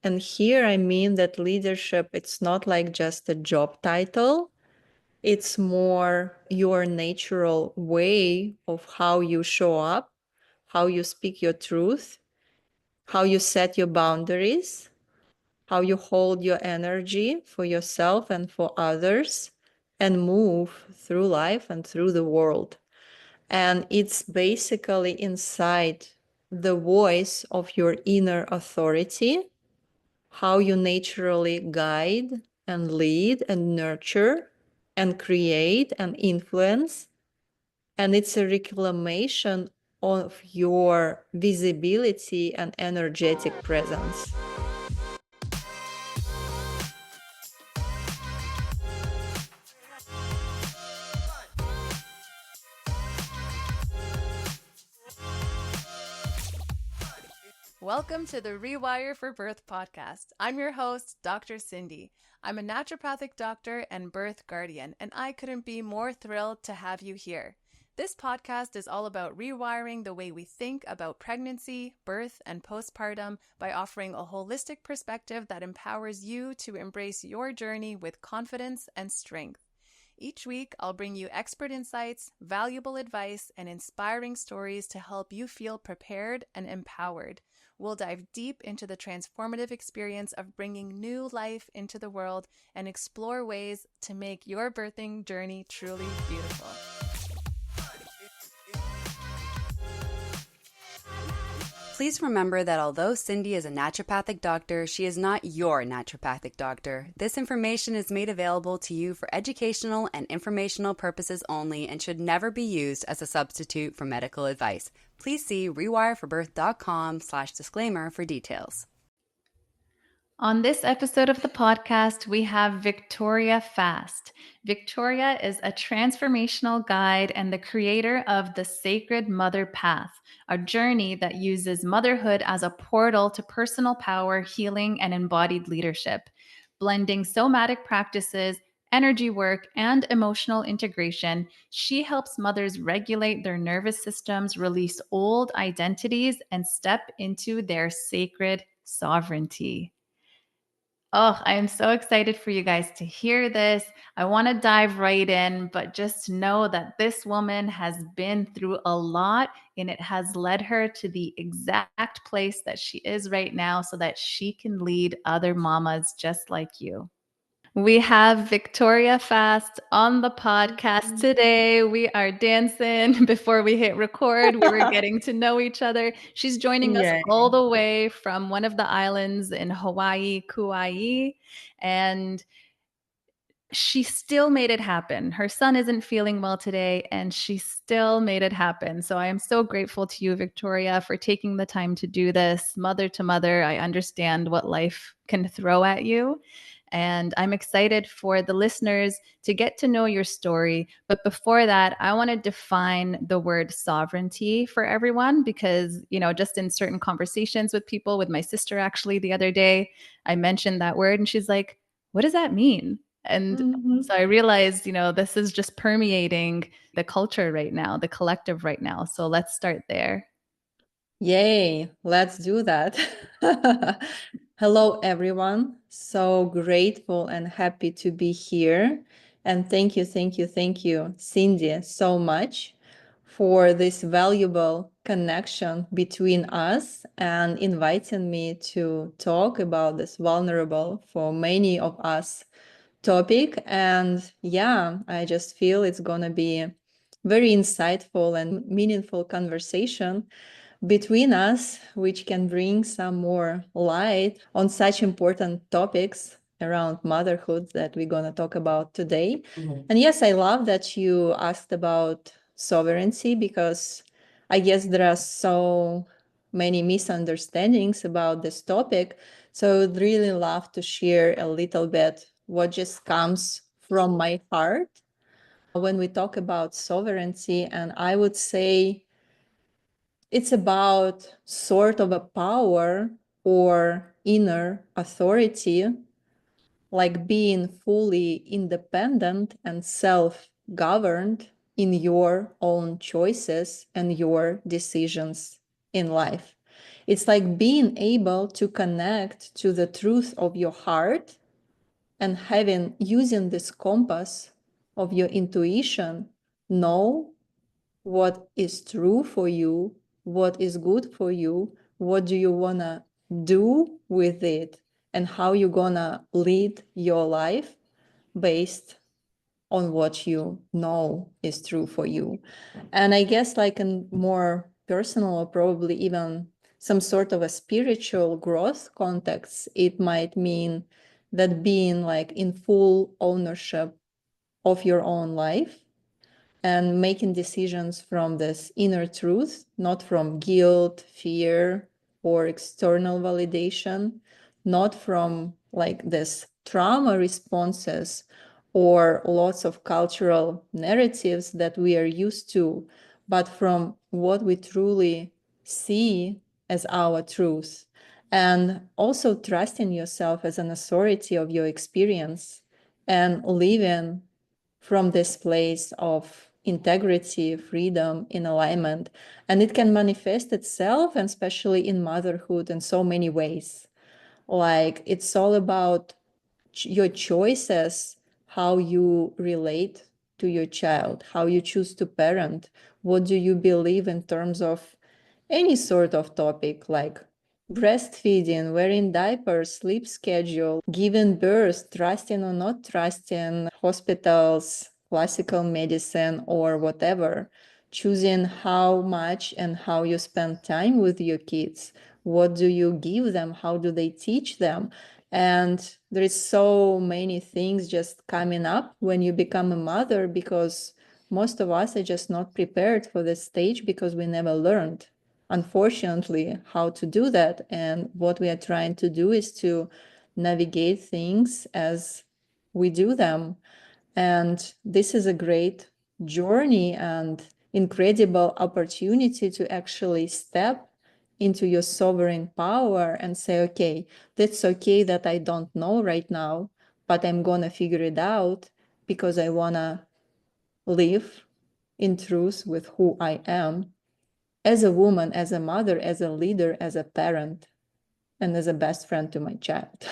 And here I mean that leadership, it's not like just a job title. It's more your natural way of how you show up, how you speak your truth, how you set your boundaries, how you hold your energy for yourself and for others, and move through life and through the world. And it's basically inside the voice of your inner authority, how you naturally guide and lead and nurture and create and influence. And it's a reclamation of your visibility and energetic presence. Welcome to the Rewire for Birth podcast. I'm your host, Dr. Cindy. I'm a naturopathic doctor and birth guardian, and I couldn't be more thrilled to have you here. This podcast is all about rewiring the way we think about pregnancy, birth, and postpartum by offering a holistic perspective that empowers you to embrace your journey with confidence and strength. Each week, I'll bring you expert insights, valuable advice, and inspiring stories to help you feel prepared and empowered. We'll dive deep into the transformative experience of bringing new life into the world and explore ways to make your birthing journey truly beautiful. Please remember that although Cindy is a naturopathic doctor, she is not your naturopathic doctor. This information is made available to you for educational and informational purposes only and should never be used as a substitute for medical advice. Please see rewireforbirth.com/disclaimer for details. On this episode of the podcast, we have Victoria Fast. Victoria is a transformational guide and the creator of the Sacred Mother Path, a journey that uses motherhood as a portal to personal power, healing, and embodied leadership. Blending somatic practices, energy work, and emotional integration, she helps mothers regulate their nervous systems, release old identities, and step into their sacred sovereignty. Oh, I am so excited for you guys to hear this. I want to dive right in, but just know that this woman has been through a lot and it has led her to the exact place that she is right now so that she can lead other mamas just like you. We have Victoria Fast on the podcast today. We are dancing before we hit record. We were getting to know each other. She's joining us Yay. all the way from one of the islands in Hawaii, Kauai, and she still made it happen. Her son isn't feeling well today, and she still made it happen. So I am so grateful to you, Victoria, for taking the time to do this. Mother to mother, I understand what life can throw at you. And I'm excited for the listeners to get to know your story. But before that, I want to define the word sovereignty for everyone because, just in certain conversations with people, with my sister actually the other day, I mentioned that word and she's like, what does that mean? And so I realized, this is just permeating the culture right now, the collective right now. So let's start there. Yay, let's do that. Hello, everyone. So grateful and happy to be here. And thank you, Cindy, so much for this valuable connection between us and inviting me to talk about this vulnerable for many of us topic. And yeah, I just feel it's going to be very insightful and meaningful conversation between us, which can bring some more light on such important topics around motherhood that we're going to talk about today. And yes, I love that you asked about sovereignty because I guess there are so many misunderstandings about this topic. So I'd really love to share a little bit what just comes from my heart when we talk about sovereignty. And I would say it's about sort of a power or inner authority, like being fully independent and self-governed in your own choices and your decisions in life. It's like being able to connect to the truth of your heart and using this compass of your intuition, know what is true for you, what is good for you, what do you want to do with it, and how you're going to lead your life based on what you know is true for you. And I guess, like, in more personal or probably even some sort of a spiritual growth context, it might mean that being like in full ownership of your own life and making decisions from this inner truth, not from guilt, fear, or external validation, not from like this trauma responses or lots of cultural narratives that we are used to, but from what we truly see as our truth. And also trusting yourself as an authority of your experience and living from this place of integrity, freedom, in alignment. And it can manifest itself, and especially in motherhood, in so many ways. Like, it's all about your choices, how you relate to your child, how you choose to parent, what do you believe in terms of any sort of topic like breastfeeding, wearing diapers, sleep schedule, giving birth, trusting or not trusting hospitals, classical medicine, or whatever, choosing how much and how you spend time with your kids. What do you give them? How do they teach them? And there is so many things just coming up when you become a mother, because most of us are just not prepared for this stage because we never learned, unfortunately, how to do that. And what we are trying to do is to navigate things as we do them. And this is a great journey and incredible opportunity to actually step into your sovereign power and say, okay, that's okay that I don't know right now, but I'm going to figure it out because I want to live in truth with who I am as a woman, as a mother, as a leader, as a parent, and as a best friend to my child.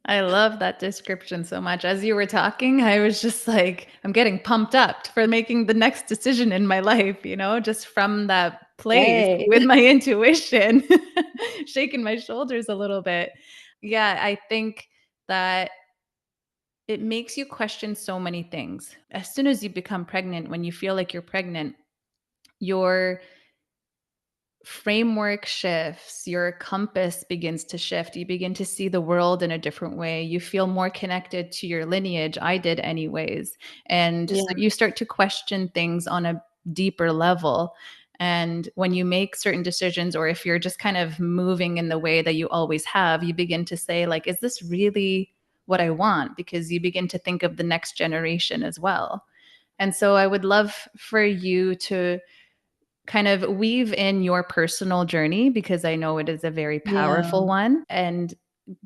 I love that description so much. As you were talking, I was just like, I'm getting pumped up for making the next decision in my life, just from that place Yay. with my intuition, shaking my shoulders a little bit. Yeah, I think that it makes you question so many things. As soon as you become pregnant, when you feel like you're pregnant, your framework shifts, your compass begins to shift. You begin to see the world in a different way. You feel more connected to your lineage. I did, anyways. And so Yeah. you start to question things on a deeper level. And when you make certain decisions, or if you're just kind of moving in the way that you always have, you begin to say, like, is this really what I want? Because you begin to think of the next generation as well. And so I would love for you to kind of weave in your personal journey, because I know it is a very Yeah. powerful one, and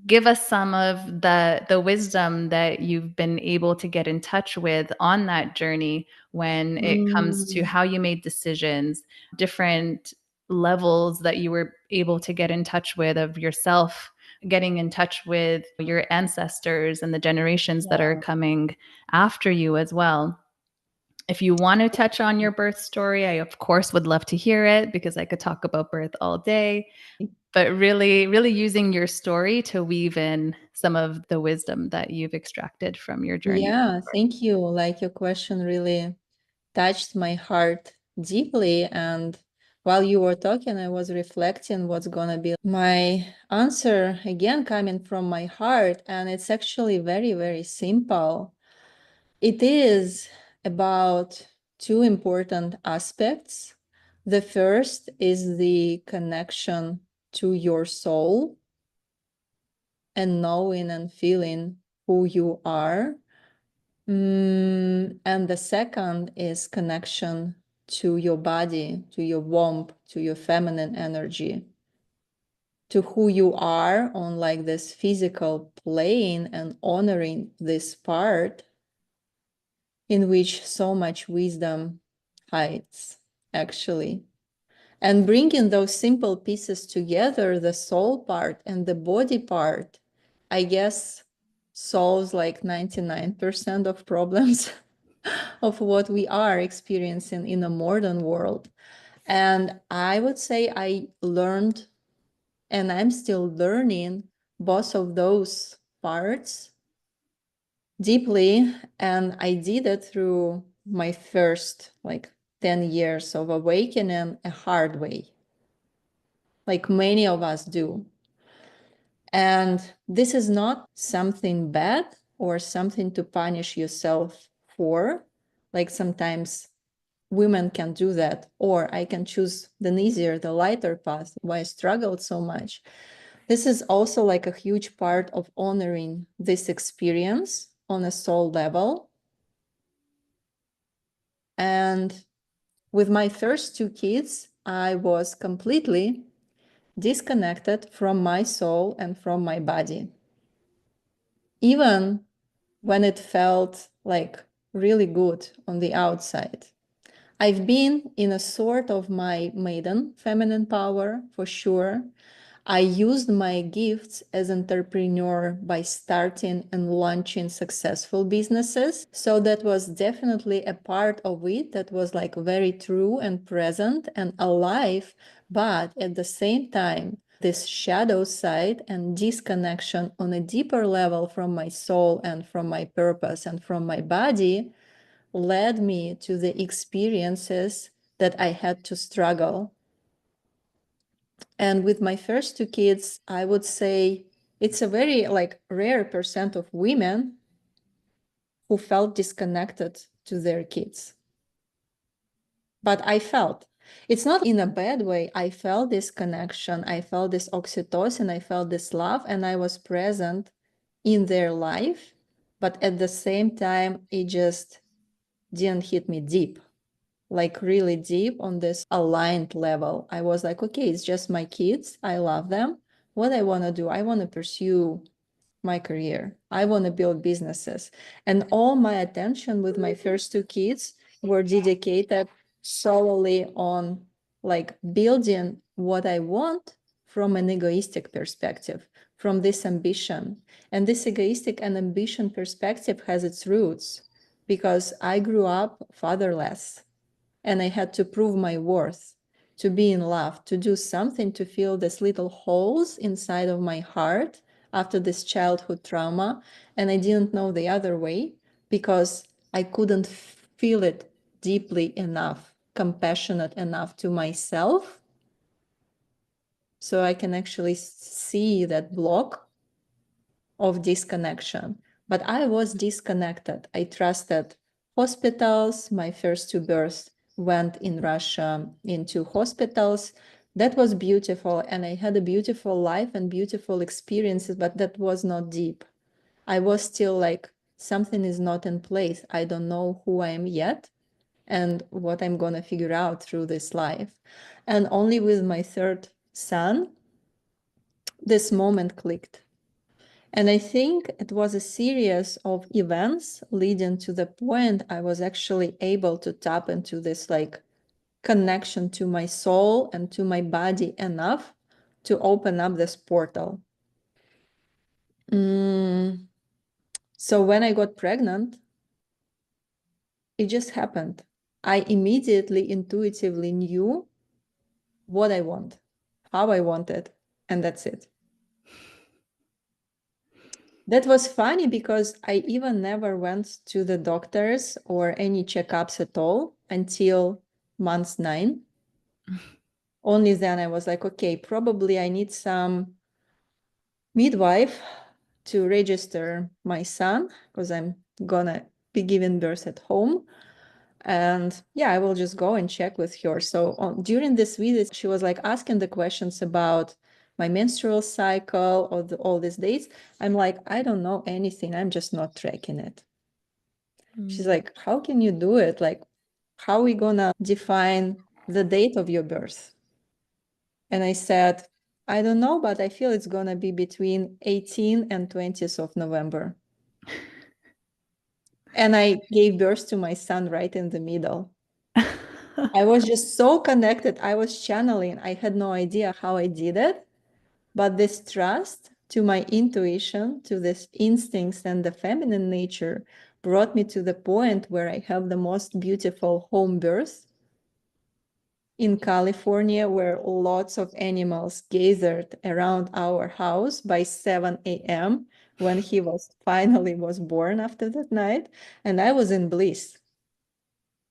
give us some of the wisdom that you've been able to get in touch with on that journey when it comes to Mm. how you made decisions, different levels that you were able to get in touch with of yourself, getting in touch with your ancestors and the generations that are Yeah. coming after you as well. If you want to touch on your birth story, I of course would love to hear it, because I could talk about birth all day. But really, really using your story to weave in some of the wisdom that you've extracted from your journey. Yeah, thank you. Like, your question really touched my heart deeply. And while you were talking, I was reflecting what's gonna be my answer, again, coming from my heart. And it's actually very, very simple. It is about two important aspects. The first is the connection to your soul and knowing and feeling who you are. And the second is connection to your body, to your womb, to your feminine energy, to who you are on like this physical plane, and honoring this part in which so much wisdom hides, actually. And bringing those simple pieces together, the soul part and the body part, I guess solves like 99% of problems of what we are experiencing in a modern world. And I would say I learned, and I'm still learning, both of those parts deeply. And I did it through my first like 10 years of awakening a hard way, like many of us do. And this is not something bad or something to punish yourself for. Like sometimes women can do that, or I can choose the easier, the lighter path, why I struggled so much. This is also like a huge part of honoring this experience on a soul level. And with my first two kids, I was completely disconnected from my soul and from my body. Even when it felt like really good on the outside. I've been in a sort of my maiden feminine power for sure. I used my gifts as entrepreneur by starting and launching successful businesses. So that was definitely a part of it that was like very true and present and alive. But at the same time, this shadow side and disconnection on a deeper level from my soul and from my purpose and from my body led me to the experiences that I had to struggle. And with my first two kids, I would say it's a very like rare percent of women who felt disconnected to their kids. But I felt it's not in a bad way. I felt this connection. I felt this oxytocin. I felt this love, and I was present in their life. But at the same time, it just didn't hit me deep, like really deep on this aligned level. I was like, okay, it's just my kids. I love them. What I want to do, I want to pursue my career. I want to build businesses. And all my attention with my first two kids were dedicated solely on like building what I want from an egoistic perspective, from this ambition. And this egoistic and ambition perspective has its roots because I grew up fatherless and I had to prove my worth, to be in love, to do something to fill these little holes inside of my heart after this childhood trauma. And I didn't know the other way because I couldn't feel it deeply enough, compassionate enough to myself. So I can actually see that block of disconnection. But I was disconnected. I trusted hospitals. My first two births went in Russia into hospitals. That was beautiful. And I had a beautiful life and beautiful experiences, but that was not deep. I was still like, something is not in place. I don't know who I am yet and what I'm going to figure out through this life. And only with my third son, this moment clicked. And I think it was a series of events leading to the point I was actually able to tap into this like connection to my soul and to my body enough to open up this portal. So when I got pregnant, it just happened. I immediately intuitively knew what I want, how I want it, and that's it. That was funny because I even never went to the doctors or any checkups at all until month 9. Only then I was like, okay, probably I need some midwife to register my son because I'm gonna be giving birth at home. And yeah, I will just go and check with her. So during this visit, she was like asking the questions about my menstrual cycle or all these dates. I'm like, I don't know anything. I'm just not tracking it. She's like, how can you do it? Like, how are we gonna define the date of your birth? And I said, I don't know, but I feel it's gonna be between 18th and 20th of November. And I gave birth to my son right in the middle. I was just so connected. I was channeling. I had no idea how I did it, but this trust to my intuition, to this instincts and the feminine nature brought me to the point where I have the most beautiful home birth in California, where lots of animals gathered around our house by 7 a.m. when he was finally was born after that night. And I was in bliss.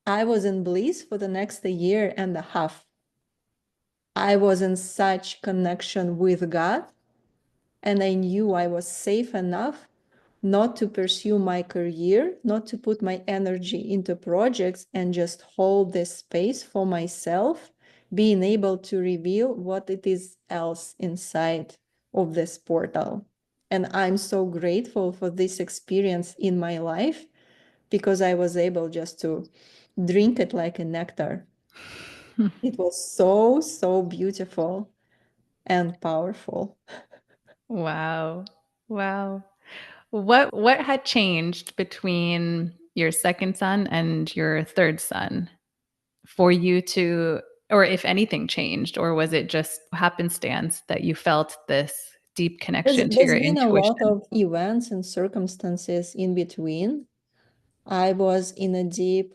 I was in bliss for the next year and a half. I was in such connection with God, and I knew I was safe enough not to pursue my career, not to put my energy into projects, and just hold this space for myself, being able to reveal what it is else inside of this portal. And I'm so grateful for this experience in my life because I was able just to drink it like a nectar. It was so, so beautiful and powerful. Wow. Wow. What had changed between your second son and your third son for you to, or if anything changed, or was it just happenstance that you felt this deep connection to There's your been a lot intuition? of events and circumstances in between. I was in a deep,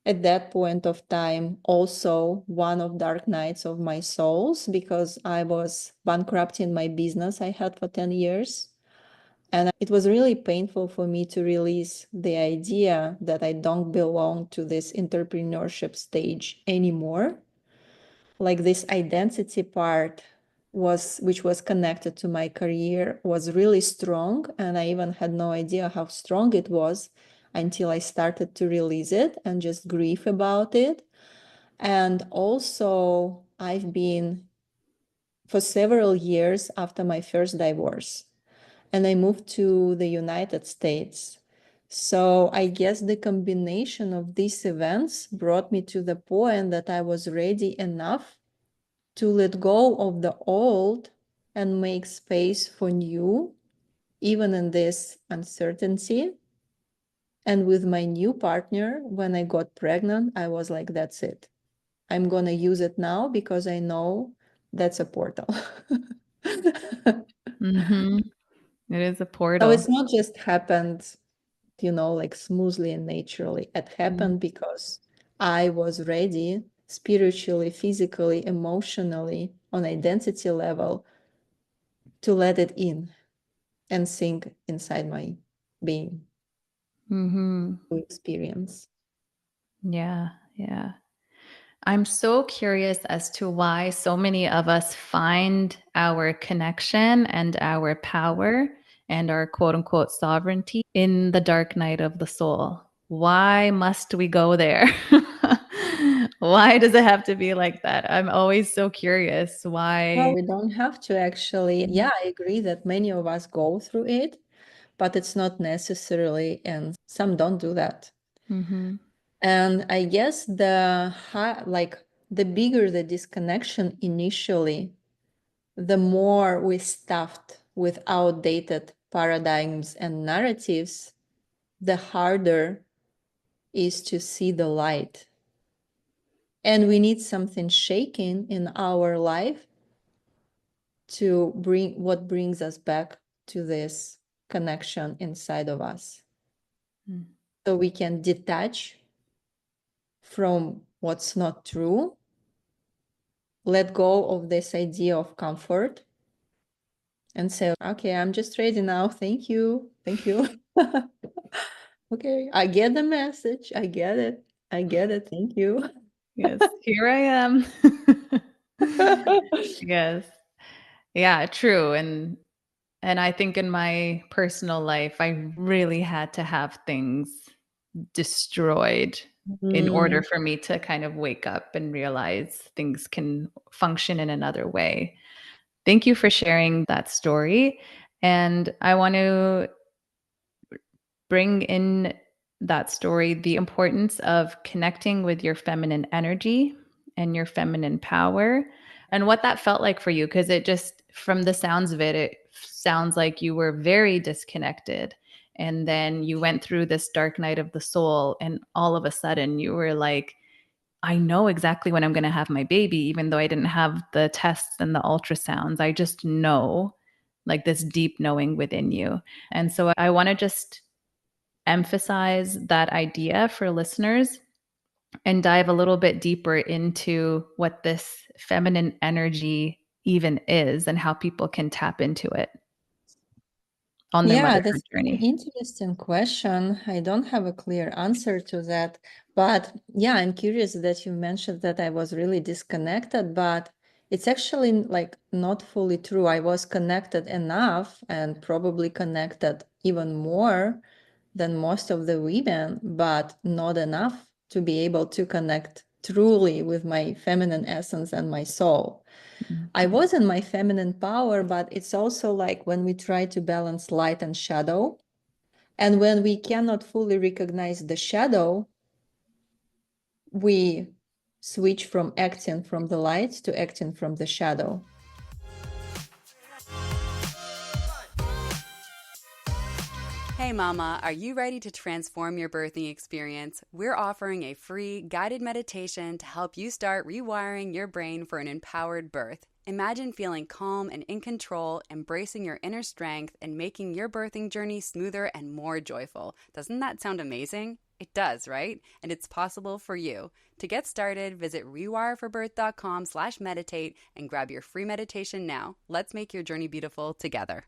at that point of time, also one of dark nights of my souls because I was bankrupting my business I had for 10 years. And it was really painful for me to release the idea that I don't belong to this entrepreneurship stage anymore. Like this identity part which was connected to my career was really strong, and I even had no idea how strong it was until I started to release it and just grieve about it. And also I've been for several years after my first divorce, and I moved to the United States. So I guess the combination of these events brought me to the point that I was ready enough to let go of the old and make space for new, even in this uncertainty. And with my new partner, when I got pregnant, I was like, that's it. I'm going to use it now because I know that's a portal. Mm-hmm. It is a So portal. it's not just happened, like smoothly and naturally. It Mm-hmm. happened because I was ready spiritually, physically, emotionally, on identity level to let it in and sink inside my being Mm-hmm. to experience. Yeah. Yeah. I'm so curious as to why so many of us find our connection and our power and our quote unquote sovereignty in the dark night of the soul. Why must we go there? Why does it have to be like that? I'm always so curious Well, why. we don't have to actually. Yeah, I agree that many of us go through it, but it's not necessarily, and some don't do that. Mm-hmm. And I guess the bigger the disconnection initially, the more we stuffed with outdated paradigms and narratives, the harder is to see the light. And we need something shaking in our life to bring what brings us back to this connection inside of us. Mm. So we can detach from what's not true, let go of this idea of comfort, and say, okay, I'm just ready now. Thank you. Thank you. Okay, I get the message. I get it. I get it. Thank you. Yes, here I am. Yes. Yeah, true. And I think in my personal life, I really had to have things destroyed in order Mm. for me to kind of wake up and realize things can function in another way. Thank you for sharing that story. And I want to bring in that story the importance of connecting with your feminine energy and your feminine power and what that felt like for you. Because it just, from the sounds of it, it sounds like you were very disconnected. And then you went through this dark night of the soul, and all of a sudden you were like I know exactly when I'm going to have my baby, even though I didn't have the tests and the ultrasounds. I just know, like this deep knowing within you. And so I want to just emphasize that idea for listeners and dive a little bit deeper into what this feminine energy even is and how people can tap into it on their Yeah, that's motherhood an journey. interesting question. I don't have a clear answer to that. But yeah, I'm curious that you mentioned that I was really disconnected, but it's actually like not fully true. I was connected enough and probably connected even more than most of the women, but not enough to be able to connect truly with my feminine essence and my soul. I was in my feminine power, but it's also like when we try to balance light and shadow. And when we cannot fully recognize the shadow, we switch from acting from the light to acting from the shadow. Hey mama, are you ready to transform your birthing experience? We're offering a free guided meditation to help you start rewiring your brain for an empowered birth. Imagine feeling calm and in control, embracing your inner strength, and making your birthing journey smoother and more joyful. Doesn't that sound amazing? It does, right? And it's possible for you. To get started, visit rewireforbirth.com/meditate and grab your free meditation now. Let's make your journey beautiful together.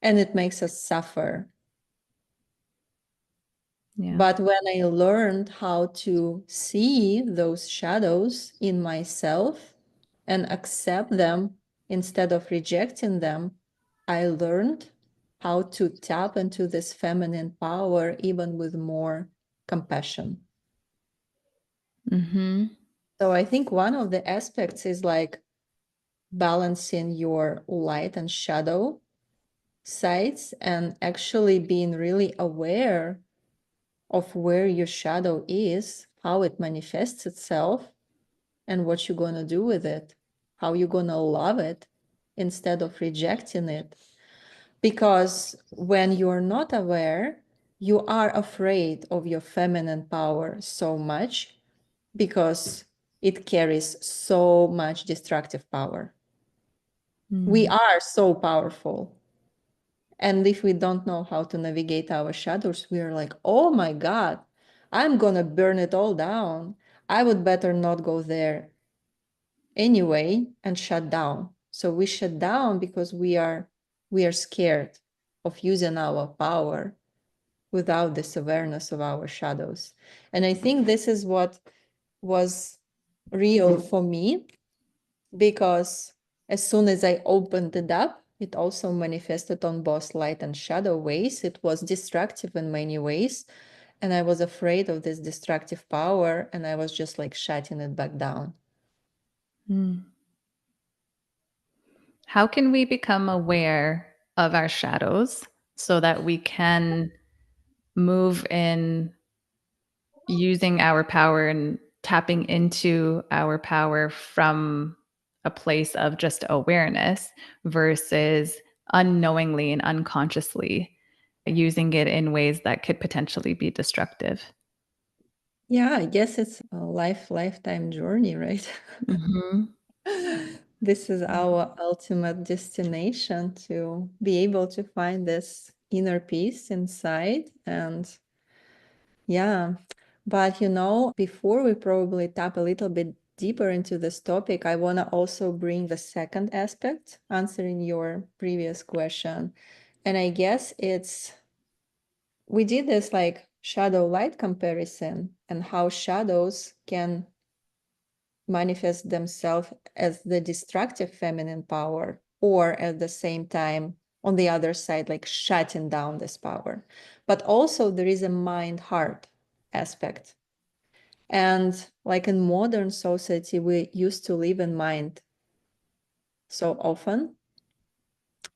And it makes us suffer. Yeah. But when I learned how to see those shadows in myself and accept them instead of rejecting them, I learned how to tap into this feminine power even with more compassion. Mm-hmm. So I think one of the aspects is like balancing your light and shadow sides and actually being really aware of where your shadow is, how it manifests itself, and what you're going to do with it, how you're going to love it instead of rejecting it. Because when you're not aware, you are afraid of your feminine power so much because it carries so much destructive power. We are so powerful. And if we don't know how to navigate our shadows, we are like, oh my God, I'm going to burn it all down. I would better not go there anyway and shut down. So we shut down because we are scared of using our power without this awareness of our shadows. And I think this is what was real for me, because as soon as I opened it up, it also manifested on both light and shadow ways. It was destructive in many ways. And I was afraid of this destructive power, and I was just like shutting it back down. How can we become aware of our shadows so that we can move in using our power and tapping into our power from a place of just awareness versus unknowingly and unconsciously using it in ways that could potentially be destructive? Yeah, I guess it's a lifetime journey, right? Mm-hmm. This is our ultimate destination, to be able to find this inner peace inside. And yeah, but before we probably tap a little bit deeper into this topic, I want to also bring the second aspect, answering your previous question. And I guess we did this like shadow light comparison and how shadows can manifest themselves as the destructive feminine power, or at the same time, on the other side, like shutting down this power. But also there is a mind-heart aspect. And like in modern society, we used to live in mind so often.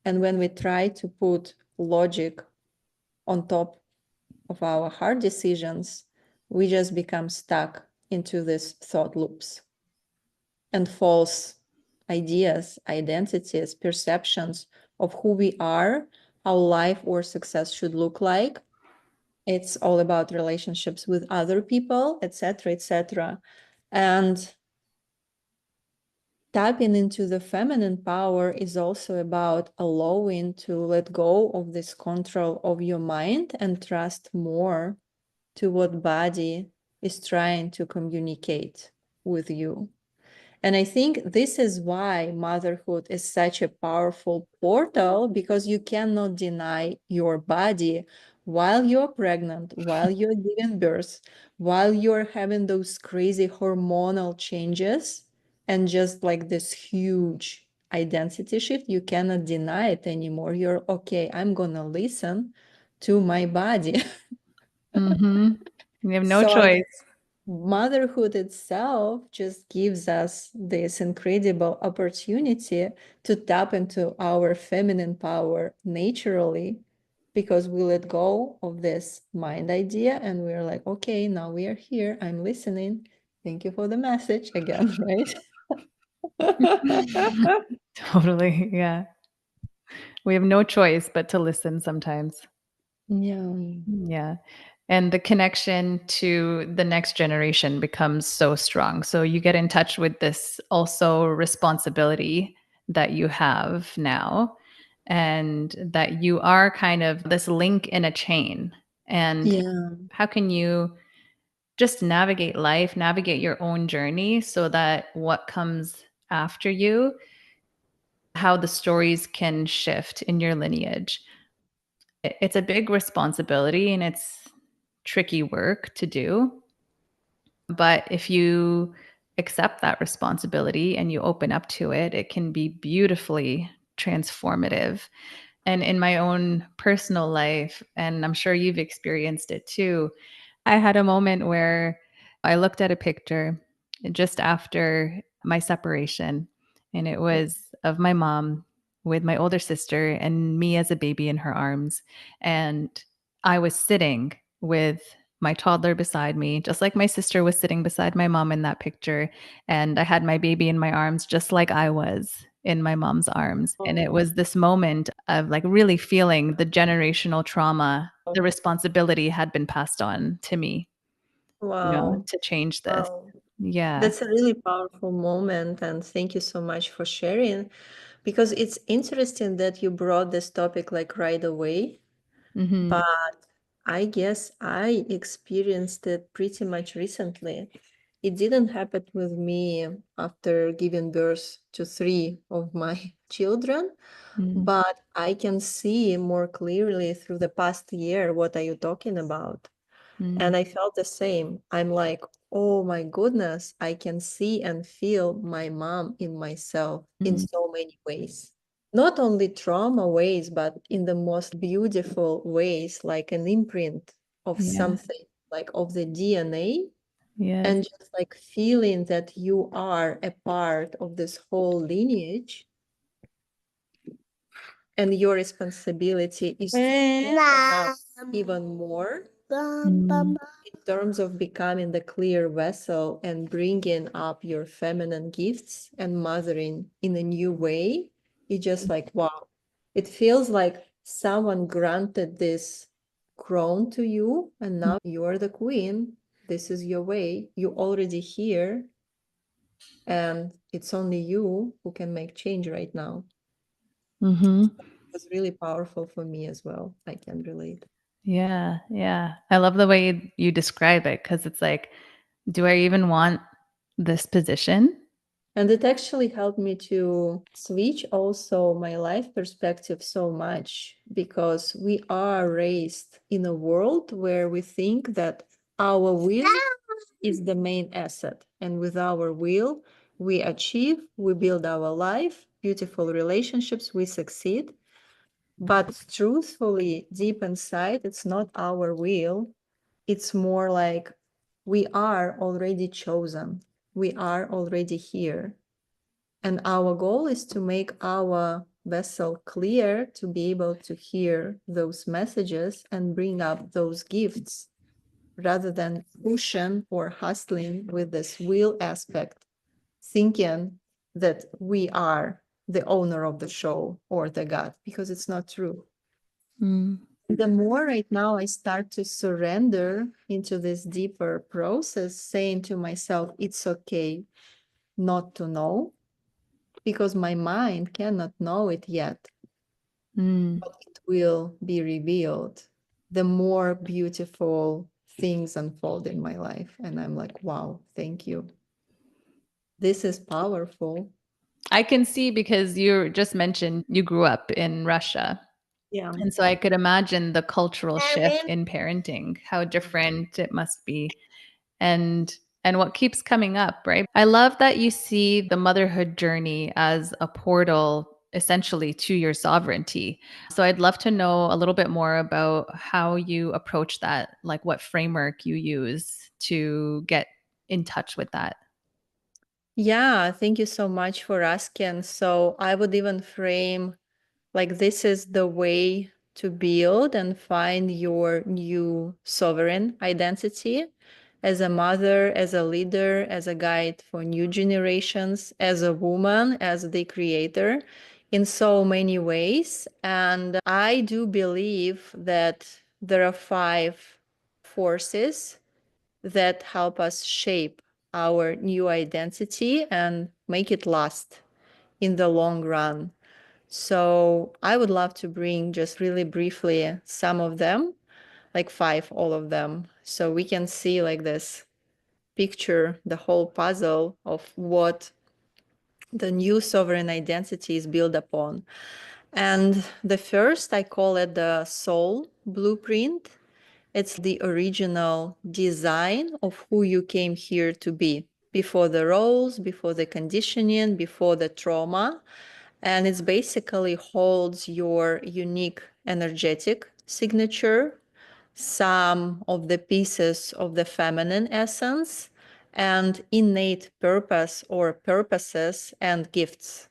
And when we try to put logic on top of our hard decisions, we just become stuck into these thought loops and false ideas, identities, perceptions of who we are, how life or success should look like. It's all about relationships with other people, etc., etc. And tapping into the feminine power is also about allowing to let go of this control of your mind and trust more to what body is trying to communicate with you. And I think this is why motherhood is such a powerful portal, because you cannot deny your body while you're pregnant, while you're giving birth, while you're having those crazy hormonal changes and just like this huge identity shift. You cannot deny it anymore. You're okay, I'm gonna listen to my body. Mm-hmm. You have no So I choice. motherhood itself just gives us this incredible opportunity to tap into our feminine power naturally, because we let go of this mind idea and we're like, okay, now we are here, I'm listening, thank you for the message again. Right. Totally. Yeah. We have no choice but to listen sometimes. Yeah. Yeah. And the connection to the next generation becomes so strong. So you get in touch with this also responsibility that you have now, and that you are kind of this link in a chain. And Yeah. how can you just navigate life, navigate your own journey so that what comes after you, how the stories can shift in your lineage? It's a big responsibility and it's tricky work to do. But if you accept that responsibility and you open up to it, it can be beautifully transformative. And in my own personal life, and I'm sure you've experienced it too, I had a moment where I looked at a picture just after my separation, and it was of my mom with my older sister and me as a baby in her arms. And I was sitting with my toddler beside me, just like my sister was sitting beside my mom in that picture. And I had my baby in my arms, just like I was in my mom's arms. And it was this moment of like really feeling the generational trauma, the responsibility had been passed on to me, Wow. to change this. Wow. Yeah. That's a really powerful moment, and thank you so much for sharing, because it's interesting that you brought this topic like right away. Mhm. But I guess I experienced it pretty much recently. It didn't happen with me after giving birth to three of my children, Mm, but I can see more clearly through the past year what are you talking about. mm, And I felt the same. I'm like, oh my goodness, I can see and feel my mom in myself in mm. so many ways. Not only trauma ways, but in the most beautiful ways, like an imprint of Yeah. something, like of the DNA, Yes. and just like feeling that you are a part of this whole lineage, and your responsibility is to open up even more Mm, in terms of becoming the clear vessel and bringing up your feminine gifts and mothering in a new way. It's just like, wow, it feels like someone granted this crown to you, and now you're the queen. This is your way. You're already here, and it's only you who can make change right now. mhm. It was really powerful for me as well. I can relate. Yeah, yeah. I love the way you describe it because it's like, do I even want this position? And it actually helped me to switch also my life perspective so much, because we are raised in a world where we think that our will is the main asset. And with our will, we achieve, we build our life, beautiful relationships, we succeed. But truthfully, deep inside, it's not our will. It's more like we are already chosen. We are already here. And our goal is to make our vessel clear to be able to hear those messages and bring up those gifts, rather than pushing or hustling with this will aspect, thinking that we are the owner of the show or the God, because it's not true. Mm. The more right now I start to surrender into this deeper process, saying to myself, it's okay not to know, because my mind cannot know it yet, but it will be revealed. The more beautiful things unfold in my life. And I'm like, wow, thank you. This is powerful. I can see, because you just mentioned you grew up in Russia. Yeah. And so I could imagine the cultural shift in parenting, how different it must be. And what keeps coming up, right? I love that you see the motherhood journey as a portal essentially to your sovereignty. So I'd love to know a little bit more about how you approach that, like what framework you use to get in touch with that. Yeah, thank you so much for asking. So I would even frame like this is the way to build and find your new sovereign identity as a mother, as a leader, as a guide for new generations, as a woman, as the creator in so many ways. And I do believe that there are 5 forces that help us shape our new identity and make it last in the long run. So I would love to bring just really briefly some of them, like 5, all of them, so we can see like this picture, the whole puzzle of what the new sovereign identity is built upon. And the first, I call it the soul blueprint. It's the original design of who you came here to be, before the roles, before the conditioning, before the trauma. And it basically holds your unique energetic signature, some of the pieces of the feminine essence, and innate purpose or purposes and gifts.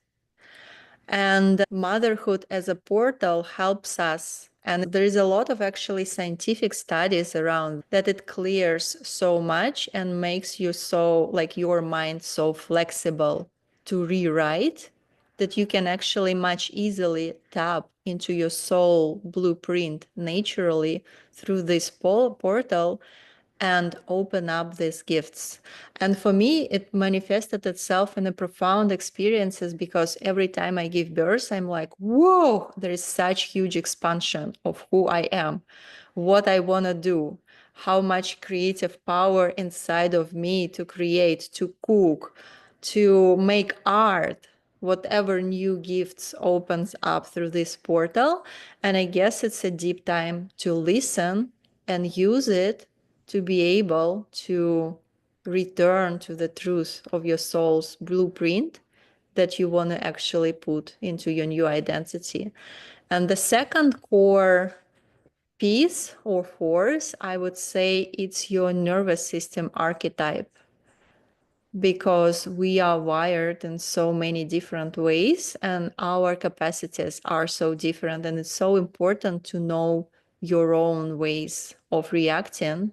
And motherhood as a portal helps us. And there is a lot of actually scientific studies around that it clears so much and makes you so, like your mind so flexible to rewrite, that you can actually much easily tap into your soul blueprint naturally through this portal and open up these gifts. And for me, it manifested itself in a profound experiences, because every time I give birth, I'm like, whoa, there is such huge expansion of who I am, what I want to do, how much creative power inside of me to create, to cook, to make art, whatever new gifts opens up through this portal. And I guess it's a deep time to listen and use it to be able to return to the truth of your soul's blueprint that you want to actually put into your new identity. And the second core piece or force, I would say it's your nervous system archetype, because we are wired in so many different ways and our capacities are so different. And it's so important to know your own ways of reacting,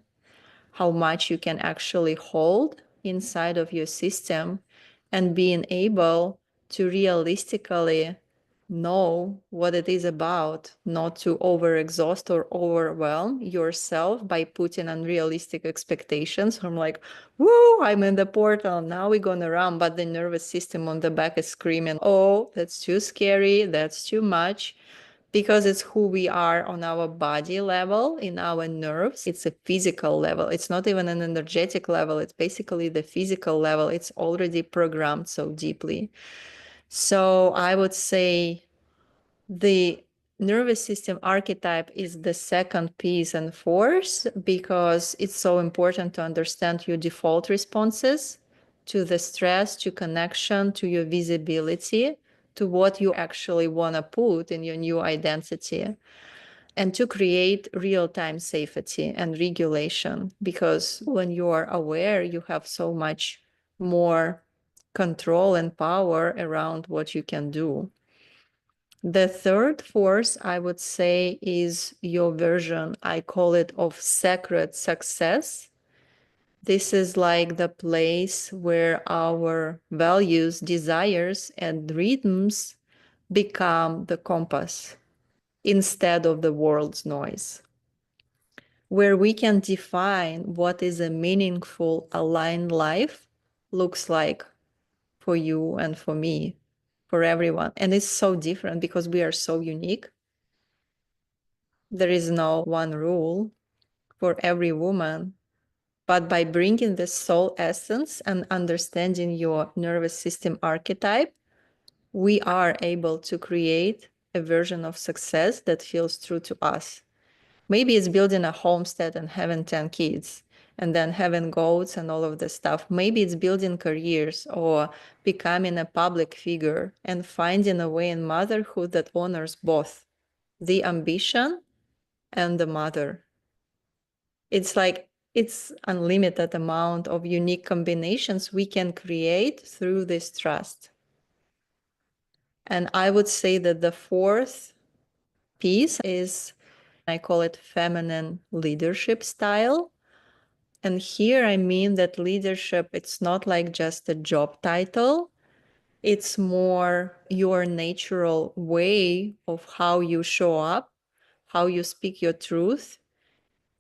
how much you can actually hold inside of your system, and being able to realistically know what it is about, not to overexhaust or overwhelm yourself by putting unrealistic expectations from like, woo, I'm in the portal, now we're gonna run, but the nervous system on the back is screaming, oh, that's too scary, that's too much. Because it's who we are on our body level, in our nerves. It's a physical level. It's not even an energetic level. It's basically the physical level. It's already programmed so deeply. So I would say the nervous system archetype is the second piece and force, because it's so important to understand your default responses to the stress, to connection, to your visibility, to what you actually want to put in your new identity, and to create real-time safety and regulation. Because when you are aware, you have so much more control and power around what you can do. The third force, I would say, is your version, I call it, of sacred success. This is like the place where our values, desires, and rhythms become the compass. instead of the world's noise, where we can define what is a meaningful, aligned life looks like for you and for me, for everyone. And it's so different because we are so unique. There is no one rule for every woman. But by bringing the soul essence and understanding your nervous system archetype, we are able to create a version of success that feels true to us. Maybe it's building a homestead and having 10 kids and then having goats and all of this stuff. Maybe it's building careers or becoming a public figure and finding a way in motherhood that honors both the ambition and the mother. It's like it's unlimited amount of unique combinations we can create through this trust. And I would say that the fourth piece is, I call it feminine leadership style. And here I mean that leadership, it's not like just a job title. It's more your natural way of how you show up, how you speak your truth,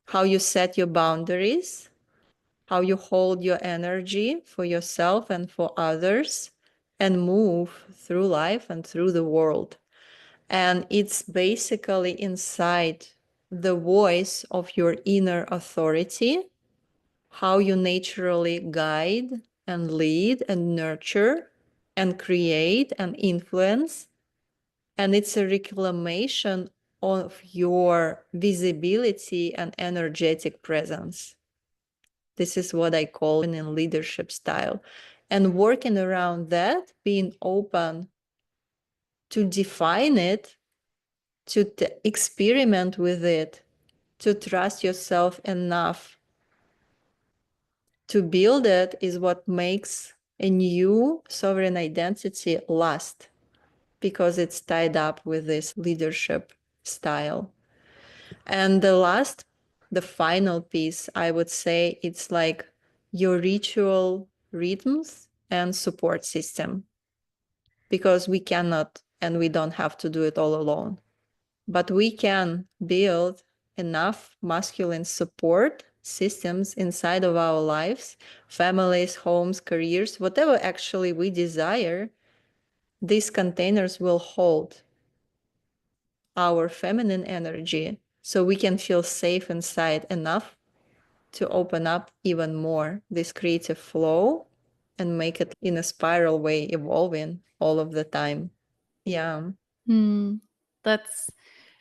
how you set your boundaries, how you hold your energy for yourself and for others, and move through life and through the world. And it's basically inside the voice of your inner authority, how you naturally guide and lead and nurture and create and influence. And it's a reclamation of your visibility and energetic presence. This is what I call in leadership style. And working around that, being open to define it, to experiment with it, to trust yourself enough to build it is what makes a new sovereign identity last, because it's tied up with this leadership style. And the final piece, I would say, it's like your ritual rhythms and support system, because we cannot and we don't have to do it all alone. But we can build enough masculine support systems inside of our lives, families, homes, careers, whatever actually we desire. These containers will hold our feminine energy so we can feel safe inside enough to open up even more this creative flow and make it in a spiral way, evolving all of the time. Yeah. That's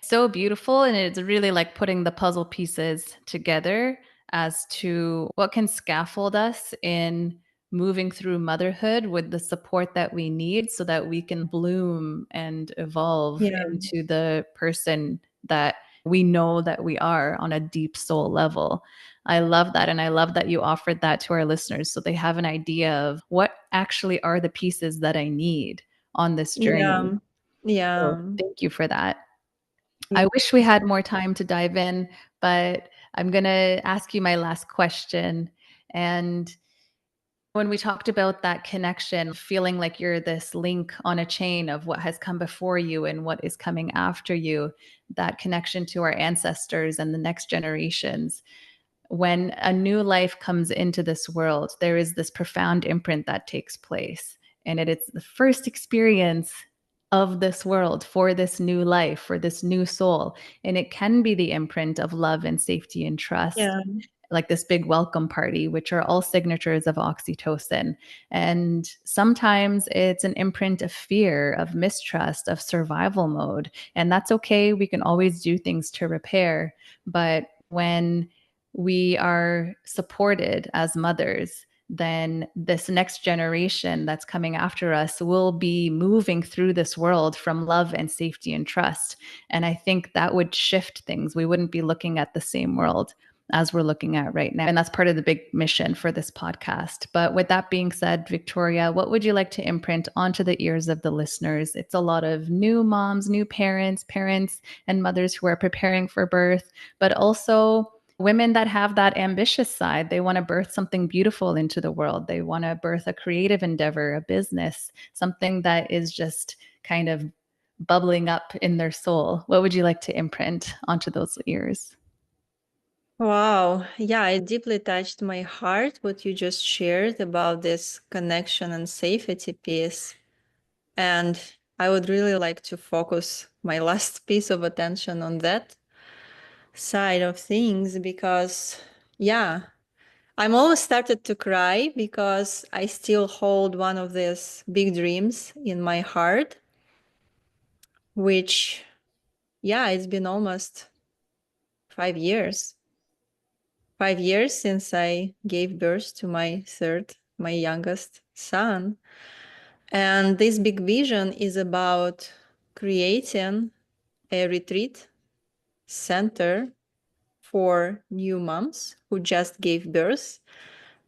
so beautiful. And it's really like putting the puzzle pieces together as to what can scaffold us in moving through motherhood with the support that we need so that we can bloom and evolve Yeah. into the person that we know that we are on a deep soul level. I love that. And I love that you offered that to our listeners so they have an idea of what actually are the pieces that I need on this journey. Yeah. Yeah. So thank you for that. I wish we had more time to dive in, but I'm going to ask you my last question. And when we talked about that connection, feeling like you're this link on a chain of what has come before you and what is coming after you, that connection to our ancestors and the next generations, when a new life comes into this world, there is this profound imprint that takes place. And it's the first experience of this world for this new life, for this new soul. And it can be the imprint of love and safety and trust. Yeah. Like this big welcome party, which are all signatures of oxytocin. And sometimes it's an imprint of fear, of mistrust, of survival mode. And that's okay. We can always do things to repair. But when we are supported as mothers, then this next generation that's coming after us will be moving through this world from love and safety and trust. And I think that would shift things. We wouldn't be looking at the same world as we're looking at right now. And that's part of the big mission for this podcast. But with that being said, Victoria, what would you like to imprint onto the ears of the listeners? It's a lot of new moms, new parents, parents and mothers who are preparing for birth, but also women that have that ambitious side. They want to birth something beautiful into the world. They want to birth a creative endeavor, a business, something that is just kind of bubbling up in their soul? What would you like to imprint onto those ears? Wow. Yeah, it deeply touched my heart what you just shared about this connection and safety piece. And I would really like to focus my last piece of attention on that side of things because, yeah, I'm almost started to cry because I still hold one of these big dreams in my heart, which, yeah, it's been almost 5 years. 5 years since I gave birth to my youngest son. And this big vision is about creating a retreat center for new moms who just gave birth.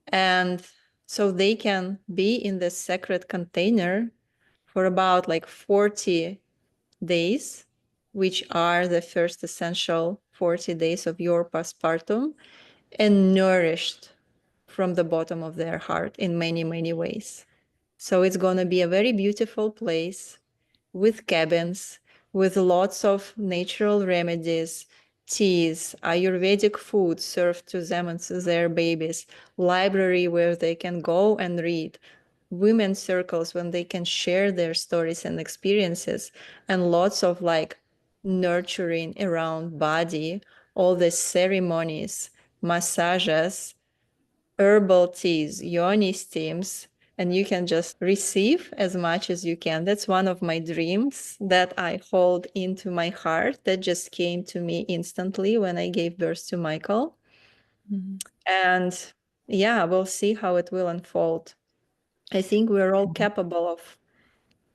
And so they can be in this sacred container for about like 40 days, which are the first essential 40 days of your postpartum, and nourished from the bottom of their heart in many, many ways. So it's going to be a very beautiful place with cabins, with lots of natural remedies, teas, Ayurvedic food served to them and to their babies, library where they can go and read, women's circles when they can share their stories and experiences, and lots of like nurturing around body, all the ceremonies, massages, herbal teas, yoni steams, and you can just receive as much as you can. That's one of my dreams that I hold into my heart that just came to me instantly when I gave birth to Michael. Mm-hmm. And yeah, we'll see how it will unfold. I think we're all capable of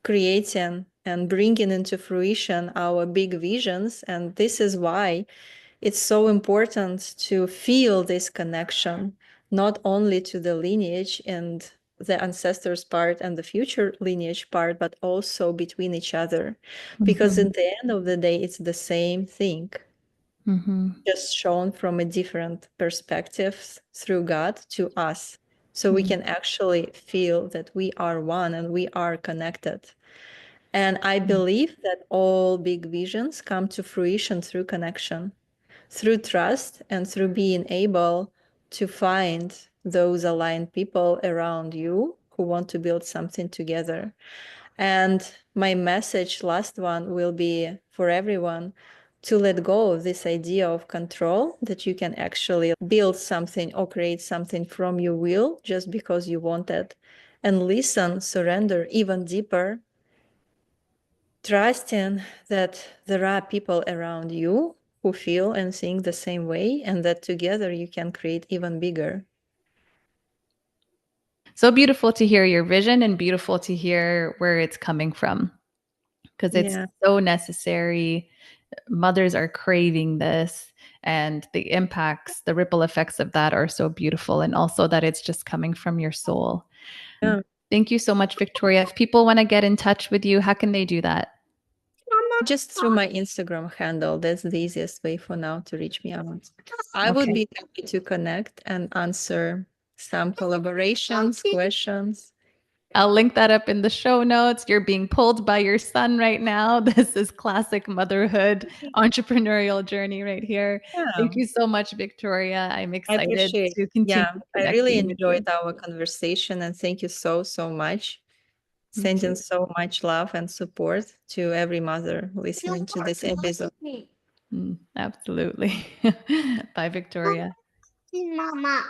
creating and bringing into fruition our big visions. And this is why it's so important to feel this connection, not only to the lineage and the ancestors part and the future lineage part, but also between each other. Because Mm-hmm. at the end of the day, it's the same thing, Mm-hmm. just shown from a different perspective through God to us. So we can actually feel that we are one and we are connected. And I believe that all big visions come to fruition through connection, through trust, and through being able to find those aligned people around you who want to build something together. And my message, last one, will be for everyone to let go of this idea of control, that you can actually build something or create something from your will just because you want it, and listen, surrender even deeper, trusting that there are people around you who feel and think the same way, and that together you can create even bigger. So beautiful to hear your vision and beautiful to hear where it's coming from, because it's so necessary. Mothers are craving this, and the impacts, the ripple effects of that are so beautiful. And also that it's just coming from your soul. Yeah. Thank you so much, Victoria. If people want to get in touch with you, how can they do that? Just through my Instagram handle. That's the easiest way for now to reach me out. I would Okay. be happy to connect and answer some collaborations, questions. I'll link that up in the show notes. You're being pulled by your son right now. This is classic motherhood entrepreneurial journey right here. Thank Yeah, you so much, Victoria. I'm I excited appreciate. to continue Yeah, I really connecting with you. enjoyed our conversation, and thank you so, so much. Me too. Sending so much love and support to every mother listening to this episode. Absolutely. Bye, Victoria. Mama.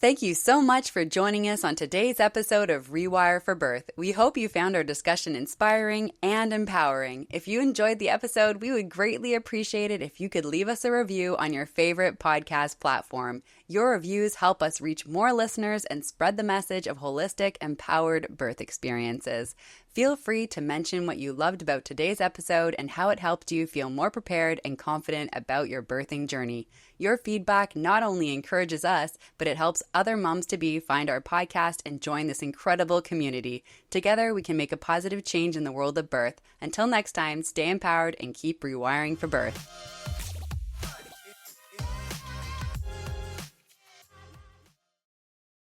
Thank you so much for joining us on today's episode of Rewire for Birth. We hope you found our discussion inspiring and empowering. If you enjoyed the episode, we would greatly appreciate it if you could leave us a review on your favorite podcast platform. Your reviews help us reach more listeners and spread the message of holistic, empowered birth experiences. Feel free to mention what you loved about today's episode and how it helped you feel more prepared and confident about your birthing journey. Your feedback not only encourages us, but it helps other moms-to-be find our podcast and join this incredible community. Together, we can make a positive change in the world of birth. Until next time, stay empowered and keep rewiring for birth.